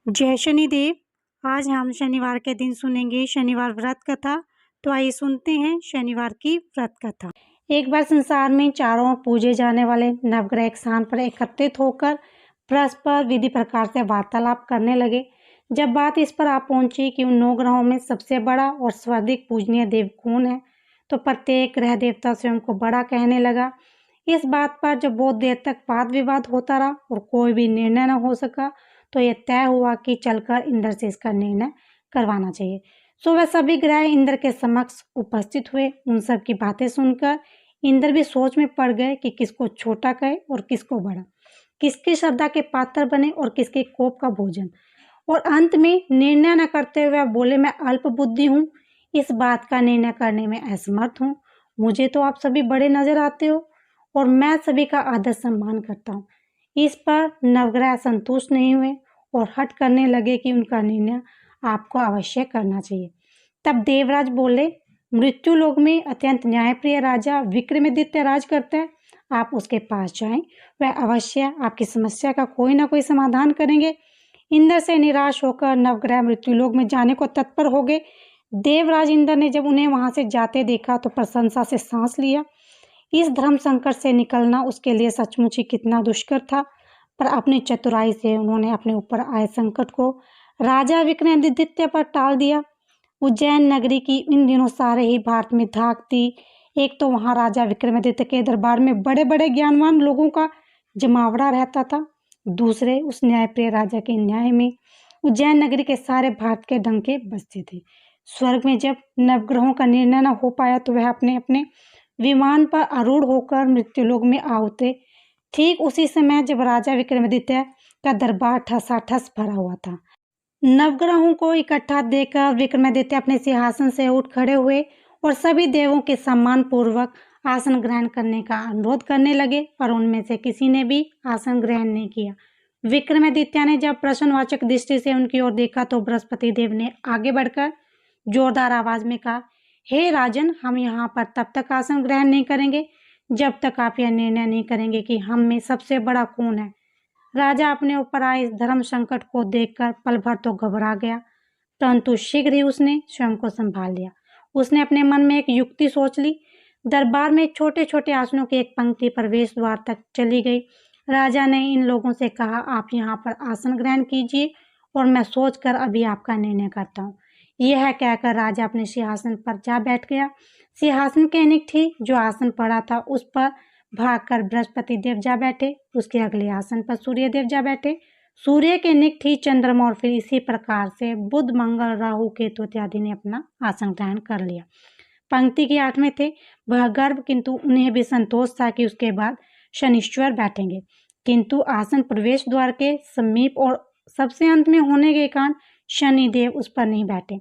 जय शनिदेव। आज हम शनिवार के दिन सुनेंगे शनिवार व्रत कथा। तो आइए सुनते हैं शनिवार की व्रत कथा। एक बार संसार में चारों ओर पूजे जाने वाले नवग्रह एक स्थान पर एकत्रित होकर परस्पर विधि प्रकार से वार्तालाप करने लगे। जब बात इस पर आ पहुंची कि उन 9 ग्रहों में सबसे बड़ा और सर्वाधिक पूजनीय देव कौन है, तो प्रत्येक ग्रह देवता स्वयं को बड़ा कहने लगा। इस बात पर जब बहुत देर तक वाद विवाद होता रहा और कोई भी निर्णय न हो सका, तो यह तय हुआ कि चलकर इंद्र से इसका निर्णय करवाना चाहिए। सो वह सभी ग्रह इंद्र के समक्ष उपस्थित हुए। उन सब की बातें सुनकर इंद्र भी सोच में पड़ गए कि किसको छोटा कहे और किसको बड़ा, किसकी श्रद्धा के पात्र बने और किसके कोप का भोजन। और अंत में निर्णय न करते हुए बोले, मैं अल्प बुद्धि हूँ, इस बात का निर्णय करने में असमर्थ हूँ। मुझे तो आप सभी बड़े नजर आते हो और मैं सभी का आदर सम्मान करता हूँ। इस पर नवग्रह संतुष्ट नहीं हुए और हट करने लगे कि उनका निर्णय आपको अवश्य करना चाहिए। तब देवराज बोले, मृत्यु लोक में अत्यंत न्यायप्रिय राजा विक्रमादित्य राज करता है, आप उसके पास जाएं, वह अवश्य आपकी समस्या का कोई ना कोई समाधान करेंगे। इंद्र से निराश होकर नवग्रह मृत्युलोक में जाने को तत्पर हो गए। देवराज इंद्र ने जब उन्हें वहां से जाते देखा तो प्रशंसा से सांस लिया। इस धर्म संकट से निकलना उसके लिए सचमुच ही कितना दुष्कर था, पर अपनी चतुराई से उन्होंने अपने ऊपर आए संकट को राजा विक्रमादित्य पर टाल दिया। उज्जैन नगरी की इन दिनों सारे ही भारत में धाक थी। एक तो वहां राजा विक्रमादित्य के दरबार में बड़े बड़े ज्ञानवान लोगों का जमावड़ा रहता था, दूसरे उस न्यायप्रिय राजा के न्याय में उज्जैन नगरी के सारे भारत के डंके बजते थे। स्वर्ग में जब नवग्रहों का निर्णय न हो पाया तो वह अपने अपने विमान पर आरूढ़ होकर मृत्युलोक में आ उतरे। ठीक उसी समय जब राजा विक्रमादित्य का दरबार ठसाठस भरा हुआ था। नवग्रहों को इकट्ठा देखकर विक्रमादित्य अपने सिंहासन से उठ खड़े हुए और सभी देवों के सम्मान पूर्वक आसन ग्रहण करने का अनुरोध करने लगे, पर उनमें से किसी ने भी आसन ग्रहण नहीं किया। विक्रमादित्य ने जब प्रश्नवाचक दृष्टि से उनकी ओर देखा तो बृहस्पति देव ने आगे बढ़कर जोरदार आवाज में कहा, हे राजन, हम यहाँ पर तब तक आसन ग्रहण नहीं करेंगे जब तक आप यह निर्णय नहीं करेंगे कि हम में सबसे बड़ा कौन है। राजा अपने ऊपर आए इस धर्म संकट को देखकर पल भर तो घबरा गया, परंतु शीघ्र ही उसने स्वयं को संभाल लिया। उसने अपने मन में एक युक्ति सोच ली। दरबार में छोटे छोटे आसनों की एक पंक्ति प्रवेश द्वार तक चली गई। राजा ने इन लोगों से कहा, आप यहाँ पर आसन ग्रहण कीजिए और मैं सोचकर अभी आपका निर्णय करता हूँ। यह कहकर राजा अपने सिंहासन पर जा बैठ गया। सिंहासन के निकट जो आसन पड़ा था उस पर भागकर बृहस्पति देव जा बैठे। उसके अगले आसन पर सूर्य देव जा बैठे। सूर्य के निकट ही चंद्रमा और फिर इसी प्रकार से बुध, मंगल, राहु, केतु इत्यादि ने अपना आसन ग्रहण कर लिया। पंक्ति के 8 में थे वह गर्भ, किंतु उन्हें भी संतोष था कि उसके बाद शनिश्चर बैठेंगे, किंतु आसन प्रवेश द्वार के समीप और सबसे अंत में होने के कारण शनिदेव उस पर नहीं बैठे।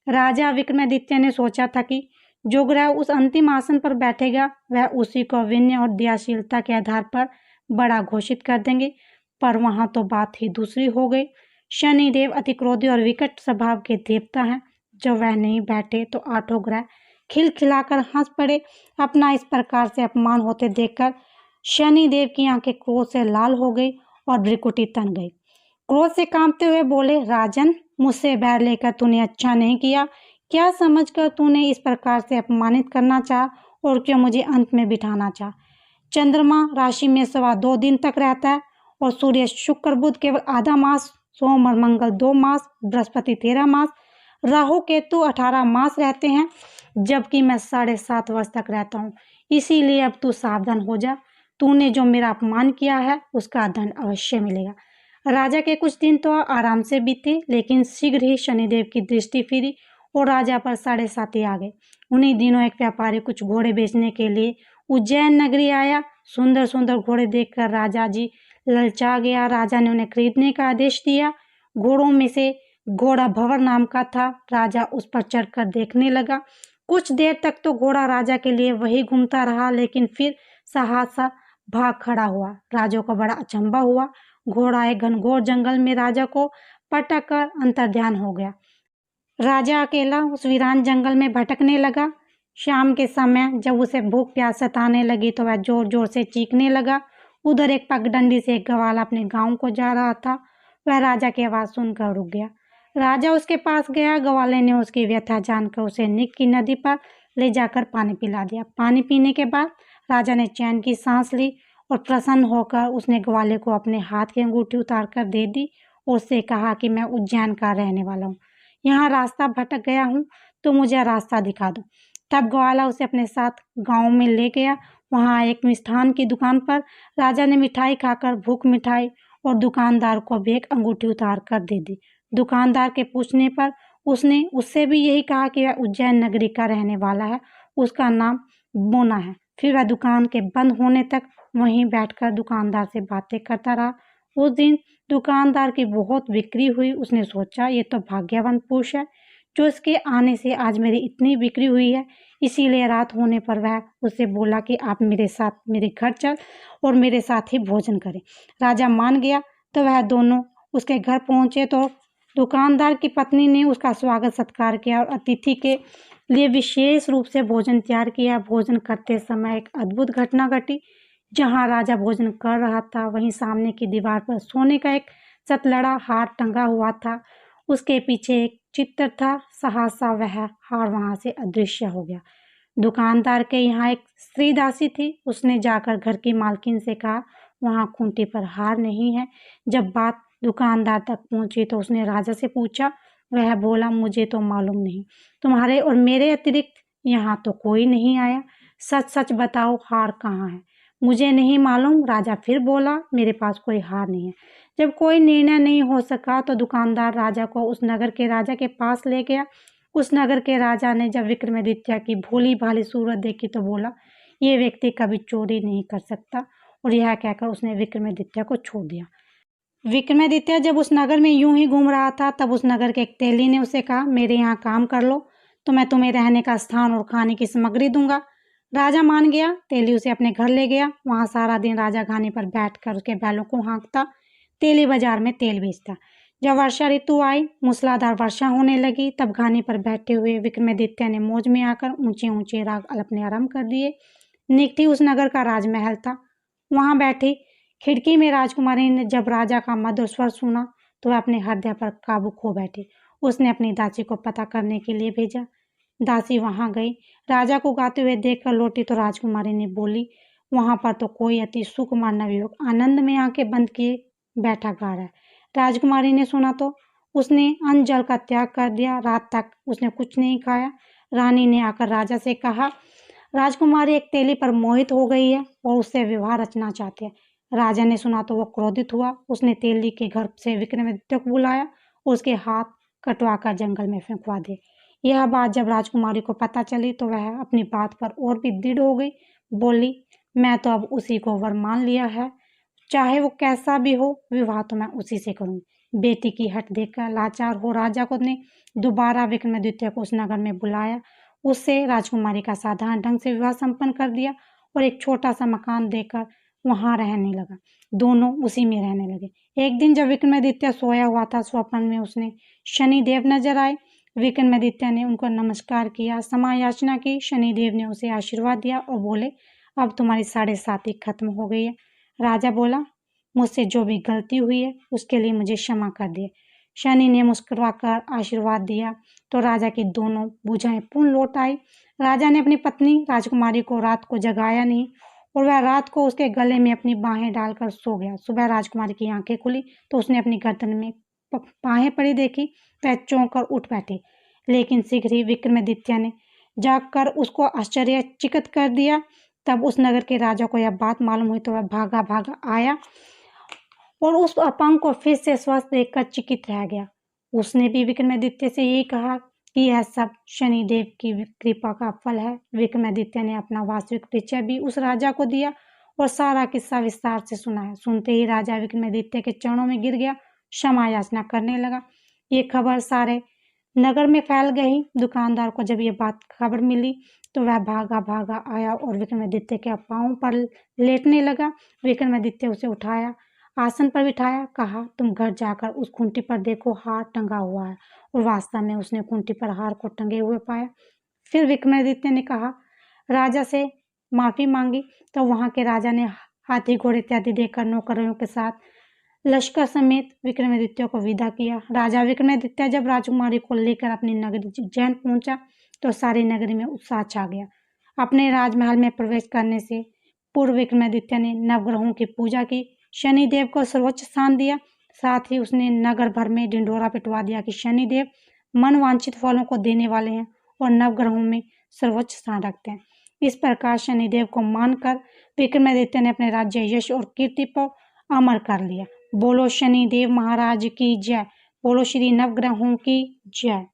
राजा विक्रमादित्य ने सोचा था कि जो ग्रह उस अंतिम आसन पर बैठेगा वह उसी को विनय और दयाशीलता के आधार पर बड़ा घोषित कर देंगे, पर वहां तो बात ही दूसरी हो गई। शनिदेव अति क्रोधी और विकट स्वभाव के देवता हैं। जब वह नहीं बैठे तो 8 ग्रह खिलखिलाकर हंस पड़े। अपना इस प्रकार से अपमान होते देखकर शनिदेव की आंखें क्रोध से लाल हो गई और भ्रिकुटी तन गई। क्रोध से कांपते हुए बोले, राजन, मुझसे बैर लेकर तूने अच्छा नहीं किया। क्या समझकर तूने इस प्रकार से अपमानित करना चाहा और क्यों मुझे अंत में बिठाना चाहा? चंद्रमा राशि में 2.25 दिन तक रहता है और सूर्य, शुक्र, बुध केवल आधा मास, सोम और मंगल 2 मास, बृहस्पति 13 मास, राहु केतु 18 मास रहते हैं, जबकि मैं 7.5 वर्ष तक रहता हूँ। इसीलिए अब तू सावधान हो जा। तूने जो मेरा अपमान किया है उसका दंड अवश्य मिलेगा। राजा के कुछ दिन तो आराम से बीते, लेकिन शीघ्र ही शनिदेव की दृष्टि फिरी और राजा पर 7.5 आ गए। उन्हीं दिनों एक व्यापारी कुछ घोड़े बेचने के लिए उज्जैन नगरी आया। सुंदर सुंदर घोड़े देखकर राजा जी ललचा गया। राजा ने उन्हें खरीदने का आदेश दिया। घोड़ों में से घोड़ा भंवर नाम का था। राजा उस पर चढ़कर देखने लगा। कुछ देर तक तो घोड़ा राजा के लिए वही घूमता रहा, लेकिन फिर सहसा भाग खड़ा हुआ। राजा को बड़ा अचंभा हुआ। घोड़ा एक घनघोर जंगल में राजा को पटक कर अंतर्ध्यान हो गया। राजा अकेला उस वीरान जंगल में भटकने लगा। शाम के समय जब उसे भूख प्यास सताने लगी तो वह जोर जोर से चीखने लगा। उधर एक पगडंडी से एक ग्वाला अपने गांव को जा रहा था। वह राजा की आवाज़ सुनकर रुक गया। राजा उसके पास गया। ग्वाले ने उसकी व्यथा जानकर उसे निक की नदी पर ले जाकर पानी पिला दिया। पानी पीने के बाद राजा ने चैन की सांस ली और प्रसन्न होकर उसने ग्वाले को अपने हाथ की अंगूठी उतार कर दे दी और उससे कहा कि मैं उज्जैन का रहने वाला हूँ, यहाँ रास्ता भटक गया हूँ, तो मुझे रास्ता दिखा दो। तब ग्वाला उसे अपने साथ गांव में ले गया। वहाँ एक मिष्ठान की दुकान पर राजा ने मिठाई खाकर भूख मिठाई और दुकानदार को भी एक अंगूठी उतार कर दे दी। दुकानदार के पूछने पर उसने उससे भी यही कहा कि वह उज्जैन नगरी का रहने वाला है, उसका नाम बोना है। फिर वह दुकान के बंद होने तक वहीं बैठकर दुकानदार से बातें करता रहा। उस दिन दुकानदार की बहुत बिक्री हुई। उसने सोचा, ये तो भाग्यवान पुरुष है जो इसके आने से आज मेरी इतनी बिक्री हुई है। इसीलिए रात होने पर वह उससे बोला कि आप मेरे साथ मेरे घर चल और मेरे साथ ही भोजन करें। राजा मान गया। तो वह दोनों उसके घर पहुंचे तो दुकानदार की पत्नी ने उसका स्वागत सत्कार किया और अतिथि के लिए विशेष रूप से भोजन तैयार किया। भोजन करते समय एक अद्भुत घटना घटी। जहाँ राजा भोजन कर रहा था वहीं सामने की दीवार पर सोने का एक सतलड़ा हार टंगा हुआ था। उसके पीछे एक चित्र था। सहसा वह हार वहां से अदृश्य हो गया। दुकानदार के यहाँ एक स्त्री दासी थी। उसने जाकर घर की मालकिन से कहा, वहाँ खूंटी पर हार नहीं है। जब बात दुकानदार तक पहुंची तो उसने राजा से पूछा। वह बोला, मुझे तो मालूम नहीं, तुम्हारे और मेरे अतिरिक्त यहाँ तो कोई नहीं आया। सच सच बताओ, हार कहाँ है? मुझे नहीं मालूम। राजा फिर बोला, मेरे पास कोई हार नहीं है। जब कोई निर्णय नहीं हो सका तो दुकानदार राजा को उस नगर के राजा के पास ले गया। उस नगर के राजा ने जब विक्रमादित्य की भोली भाली सूरत देखी तो बोला, ये व्यक्ति कभी चोरी नहीं कर सकता, और यह कहकर उसने विक्रमादित्य को छोड़ दिया। विक्रमादित्य जब उस नगर में यूं ही घूम रहा था तब उस नगर के एक तेली ने उसे कहा, मेरे यहाँ काम कर लो तो मैं तुम्हें रहने का स्थान और खाने की सामग्री दूंगा। राजा मान गया। तेली उसे अपने घर ले गया। वहां सारा दिन राजा घानी पर बैठकर उसके बैलों को हाँकता, तेली बाजार में तेल बेचता। जब वर्षा ऋतु आई, मूसलाधार वर्षा होने लगी, तब घानी पर बैठे हुए विक्रमादित्य ने मौज में आकर ऊंचे ऊंचे राग अपने आरंभ कर दिए। निकटी उस नगर का राजमहल था। वहां बैठी खिड़की में राजकुमारी ने जब राजा का मधुर स्वर सुना तो वह अपने हृदय पर काबू खो बैठी। उसने अपनी दासी को पता करने के लिए भेजा। दासी वहां गई। राजा को गाते हुए देखकर लौटी तो राजकुमारी ने बोली, वहां पर तो कोई अति सुकुमार नवयुवक आनंद में आंखें बंद किए बैठा गा रहा है। राजकुमारी ने सुना तो उसने अन्न जल का त्याग कर दिया। रात तक उसने कुछ नहीं खाया। रानी ने आकर राजा से कहा, राजकुमारी एक तेली पर मोहित हो गई है और उससे विवाह रचना चाहती है। राजा ने सुना तो वह क्रोधित हुआ। उसने तेली के घर से विक्रमादित्य को बुलाया और उसके हाथ कटवाकर जंगल में फेंकवा दिए। यह बात जब राजकुमारी को पता चली तो वह अपनी बात पर और भी दृढ़ हो गई। बोली, मैं तो अब उसी को वर मान लिया है, चाहे वो कैसा भी हो, विवाह तो मैं उसी से करूंगी। बेटी की हट देखकर लाचार हो राजा को ने दोबारा विक्रमादित्य को उस नगर में बुलाया। उससे राजकुमारी का साधारण ढंग से विवाह संपन्न कर दिया और एक छोटा सा मकान देकर वहां रहने लगा। दोनों उसी में रहने लगे। एक दिन जब विक्रमादित्य सोया हुआ था, स्वप्न में उसने शनिदेव नजर आए। विक्रमादित्य ने उनको नमस्कार किया, क्षमा याचना की। शनिदेव ने उसे आशीर्वाद दिया और बोले, अब तुम्हारी 7.5 खत्म हो गई है। राजा बोला, मुझसे जो भी गलती हुई है उसके लिए मुझे क्षमा कर दे। शनि ने मुस्कुराकर आशीर्वाद दिया तो राजा की दोनों भुजाएं पुनः लौट आई। राजा ने अपनी पत्नी राजकुमारी को रात को जगाया नहीं और वह रात को उसके गले में अपनी बाहें डालकर सो गया। सुबह राजकुमारी की आंखें खुली तो उसने अपनी गर्दन में बाहें पड़ी देखी। वह चौंक कर उठ बैठी, लेकिन शीघ्र ही विक्रमादित्य ने जागकर उसको आश्चर्यचकित कर दिया। तब उस नगर के राजा को यह बात मालूम हुई तो वह भागा भागा आया और उस अपंग को फिर से स्वस्थ देखकर चकित रह गया। उसने भी विक्रमादित्य से यही कहा कि यह सब शनिदेव की कृपा का फल है। विक्रमादित्य ने अपना वास्तविक परिचय भी उस राजा को दिया और सारा किस्सा विस्तार से सुनाया। सुनते ही राजा विक्रमादित्य के चरणों में गिर गया, क्षमा याचना करने लगा। ये खबर सारे नगर में फैल गई। दुकानदार को जब ये बात खबर मिली तो वह भागा भागा आया और विक्रमादित्य के पांव पर लेटने लगा। विक्रमादित्य उसे उठाया, आसन पर बिठाया, कहा, तुम घर जाकर उस खूंटी पर देखो, हार टंगा हुआ है। और वास्तव में उसने खूंटी पर हार को टंगे हुए पाया। फिर विक्रमादित्य ने कहा, राजा से माफी मांगी तो वहां के राजा ने हाथी घोड़े इत्यादि देकर नौकरों के साथ लश्कर समेत विक्रमादित्य को विदा किया। राजा विक्रमादित्य जब राजकुमारी को लेकर अपनी नगरी उज्जैन पहुंचा तो सारी नगरी में उत्साह छा गया। अपने राजमहल में प्रवेश करने से पूर्व विक्रमादित्य ने नवग्रहों की पूजा की, शनिदेव को सर्वोच्च स्थान दिया। साथ ही उसने नगर भर में ढिंढोरा पिटवा दिया कि शनिदेव मनवांछित फलों को देने वाले हैं और नवग्रहों में सर्वोच्च स्थान रखते हैं। इस प्रकार शनिदेव को मानकर विक्रमादित्य ने अपने राज्य यश और कीर्ति को अमर कर लिया। बोलो शनिदेव महाराज की जय। बोलो श्री नवग्रहों की जय।